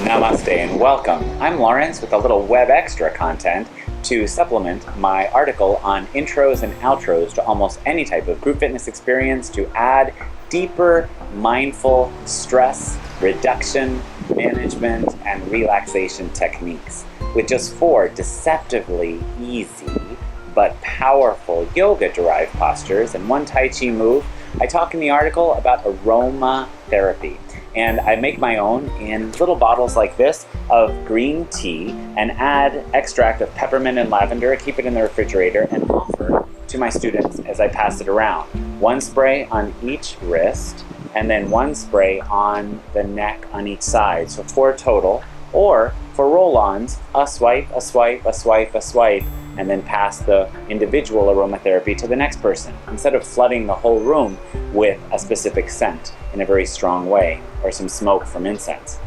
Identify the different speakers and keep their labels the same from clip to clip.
Speaker 1: Namaste and welcome. I'm Lawrence with a little web extra content to supplement my article on intros and outros to almost any type of group fitness experience to add deeper, mindful stress reduction, management, and relaxation techniques with just 4 deceptively easy but powerful yoga-derived postures and 1 Tai Chi move. I talk in the article about aromatherapy. And I make my own in little bottles like this of green tea and add extract of peppermint and lavender, keep it in the refrigerator, and offer to my students as I pass it around. 1 spray on each wrist, and then 1 spray on the neck on each side. So 4 total. Or for roll-ons, a swipe, a swipe, a swipe, a swipe, and then pass the individual aromatherapy to the next person, instead of flooding the whole room with a specific scent in a very strong way, or some smoke from incense.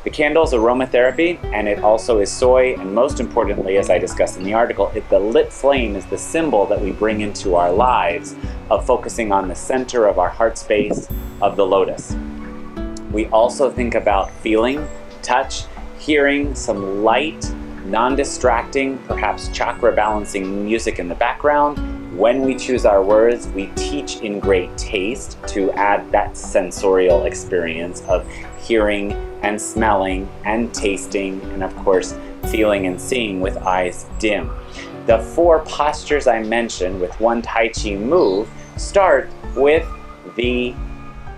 Speaker 1: The candle's aromatherapy, and it also is soy, and most importantly, as I discussed in the article, the lit flame is the symbol that we bring into our lives of focusing on the center of our heart space of the lotus. We also think about feeling, touch, hearing some light, non-distracting, perhaps chakra balancing music in the background. When we choose our words, we teach in great taste to add that sensorial experience of hearing and smelling and tasting, and of course, feeling and seeing with eyes dim. The 4 postures I mentioned with 1 Tai Chi move start with the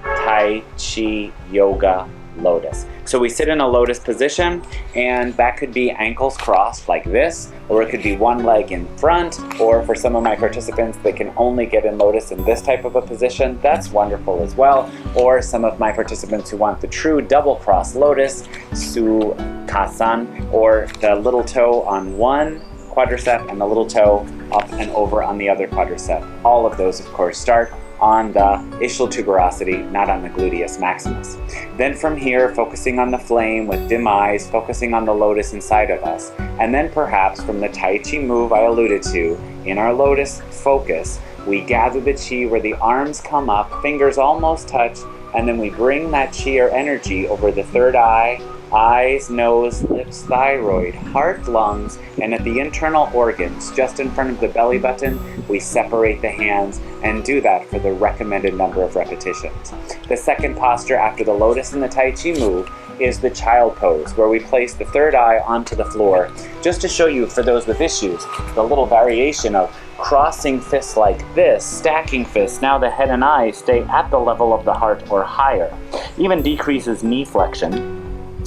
Speaker 1: Tai Chi Yoga Lotus. So we sit in a lotus position, and that could be ankles crossed like this, or it could be 1 leg in front, or for some of my participants they can only get in lotus in this type of a position. That's wonderful as well. Or some of my participants who want the true double cross lotus, Sukhasan, or the little toe on 1 quadricep and the little toe up and over on the other quadricep. All of those, of course, start on the ischial tuberosity, not on the gluteus maximus. Then from here, focusing on the flame with dim eyes, focusing on the lotus inside of us. And then perhaps from the Tai Chi move I alluded to, in our lotus focus, we gather the chi where the arms come up, fingers almost touch, and then we bring that chi or energy over the 3rd eye, eyes, nose, lips, thyroid, heart, lungs, and at the internal organs, just in front of the belly button, we separate the hands and do that for the recommended number of repetitions. The second posture after the lotus and the Tai Chi move is the child pose, where we place the 3rd eye onto the floor. Just to show you, for those with issues, the little variation of crossing fists like this, stacking fists, now the head and eyes stay at the level of the heart or higher. Even decreases knee flexion,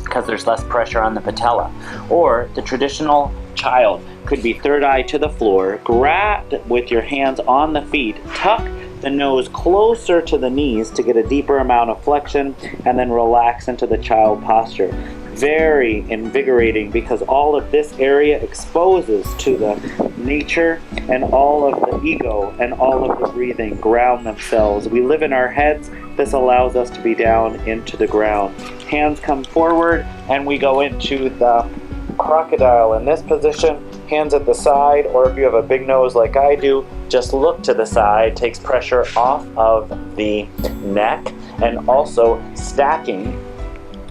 Speaker 1: because there's less pressure on the patella. Or the traditional child could be 3rd eye to the floor, grab with your hands on the feet, tuck the nose closer to the knees to get a deeper amount of flexion, and then relax into the child posture. Very invigorating, because all of this area exposes to the nature, and all of the ego and all of the breathing ground themselves. We live in our heads. This allows us to be down into the ground. Hands come forward, and we go into the crocodile in this position. Hands at the side, or if you have a big nose like I do, just look to the side, takes pressure off of the neck, and also stacking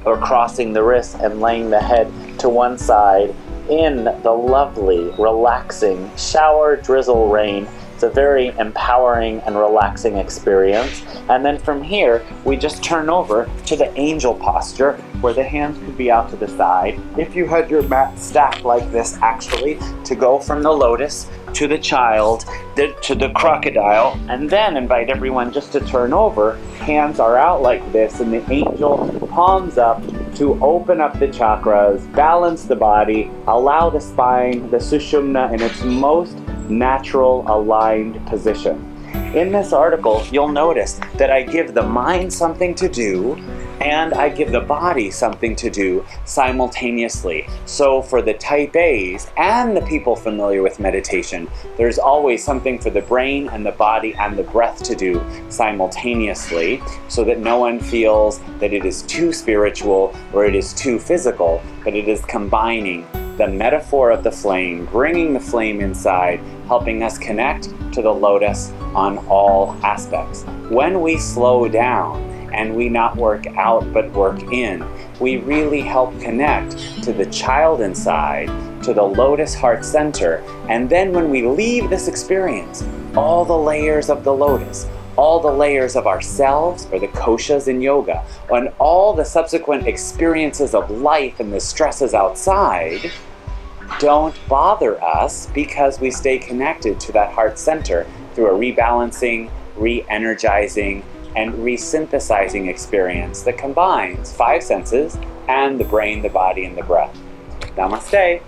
Speaker 1: or crossing the wrists and laying the head to one side in the lovely, relaxing shower drizzle rain. It's a very empowering and relaxing experience. And then from here, we just turn over to the angel posture, where the hands could be out to the side. If you had your mat stacked like this, actually, to go from the lotus to the child, to the crocodile, and then invite everyone just to turn over. Hands are out like this, and the angel palms up to open up the chakras, balance the body, allow the spine, the sushumna, in its most natural aligned position. In this article, you'll notice that I give the mind something to do, and I give the body something to do simultaneously. So for the type A's and the people familiar with meditation, there's always something for the brain and the body and the breath to do simultaneously, so that no one feels that it is too spiritual or it is too physical, but it is combining the metaphor of the flame, bringing the flame inside, helping us connect to the lotus on all aspects. When we slow down and we not work out but work in, we really help connect to the child inside, to the lotus heart center. And then when we leave this experience, all the layers of the lotus, all the layers of ourselves, or the koshas in yoga, and all the subsequent experiences of life and the stresses outside don't bother us because we stay connected to that heart center through a rebalancing, re-energizing, and resynthesizing experience that combines 5 senses and the brain, the body, and the breath. Namaste.